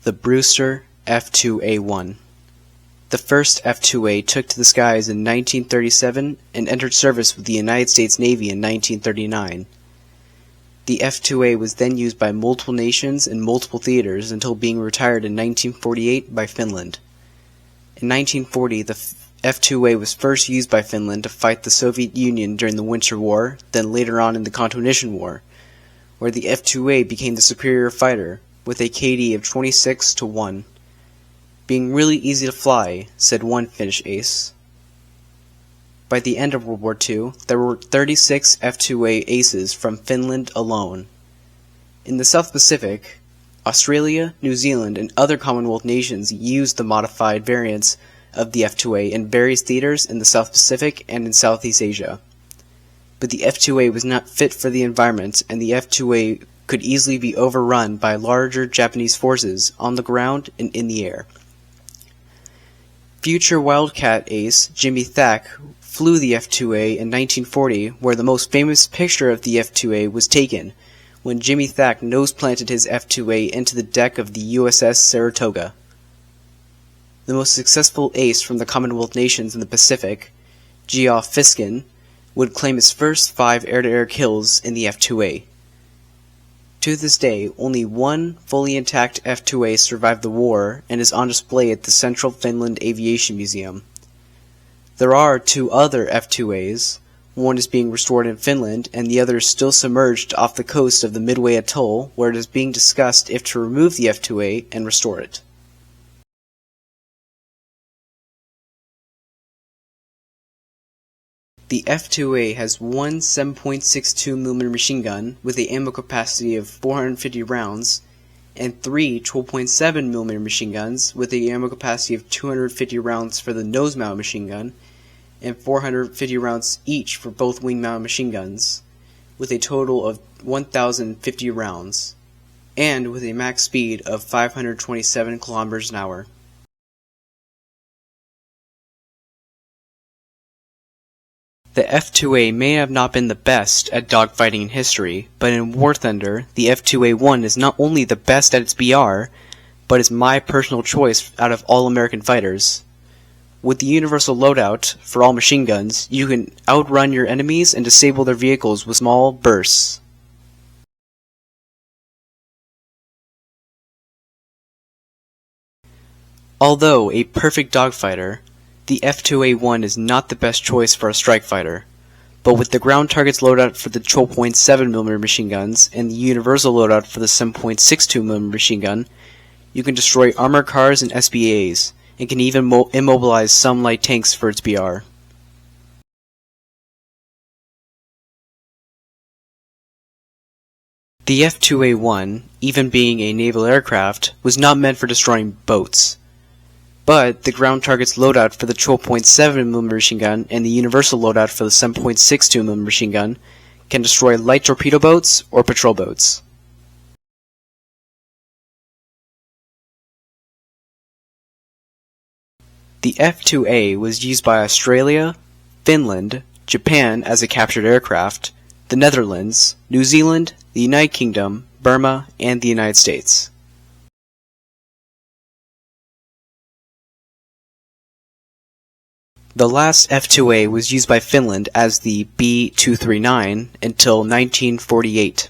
The Brewster F2A-1. The first F2A took to the skies in 1937 and entered service with the United States Navy in 1939. The F2A was then used by multiple nations in multiple theaters until being retired in 1948 by Finland. In 1940, the F2A was first used by Finland to fight the Soviet Union during the Winter War, then later on in the Continental War, where the F2A became the superior fighter, with a KD of 26-1. "Being really easy to fly," said one Finnish ace. By the end of World War II, there were 36 F2A aces from Finland alone. In the South Pacific, Australia, New Zealand, and other Commonwealth nations used the modified variants of the F2A in various theaters in the South Pacific and in Southeast Asia. But the F2A was not fit for the environment, and the F2A could easily be overrun by larger Japanese forces on the ground and in the air. Future Wildcat ace Jimmy Thack flew the F2A in 1940, where the most famous picture of the F2A was taken, when Jimmy Thack nose-planted his F2A into the deck of the USS Saratoga. The most successful ace from the Commonwealth nations in the Pacific, Geoff Fiskin, would claim his first 5 air-to-air kills in the F2A. To this day, only one fully intact F2A survived the war and is on display at the Central Finland Aviation Museum. There are 2 other F2As. One is being restored in Finland, and the other is still submerged off the coast of the Midway Atoll, where it is being discussed if to remove the F2A and restore it. The F2A has one 7.62mm machine gun with an ammo capacity of 450 rounds, and 3 12.7mm machine guns with an ammo capacity of 250 rounds for the nose-mount machine gun, and 450 rounds each for both wing-mount machine guns, with a total of 1,050 rounds, and with a max speed of 527 km an hour. The F2A may have not been the best at dogfighting in history, but in War Thunder, the F2A-1 is not only the best at its BR, but is my personal choice out of all American fighters. With the universal loadout for all machine guns, you can outrun your enemies and disable their vehicles with small bursts. Although a perfect dogfighter, the F2A-1 is not the best choice for a strike fighter, but with the ground targets loadout for the 12.7mm machine guns and the universal loadout for the 7.62mm machine gun, you can destroy armored cars and SBAs, and can even immobilize some light tanks for its BR. The F2A-1, even being a naval aircraft, was not meant for destroying boats. But the ground targets loadout for the 12.7mm machine gun and the universal loadout for the 7.62mm machine gun can destroy light torpedo boats or patrol boats. The F2A was used by Australia, Finland, Japan as a captured aircraft, the Netherlands, New Zealand, the United Kingdom, Burma, and the United States. The last F2A was used by Finland as the B-239 until 1948.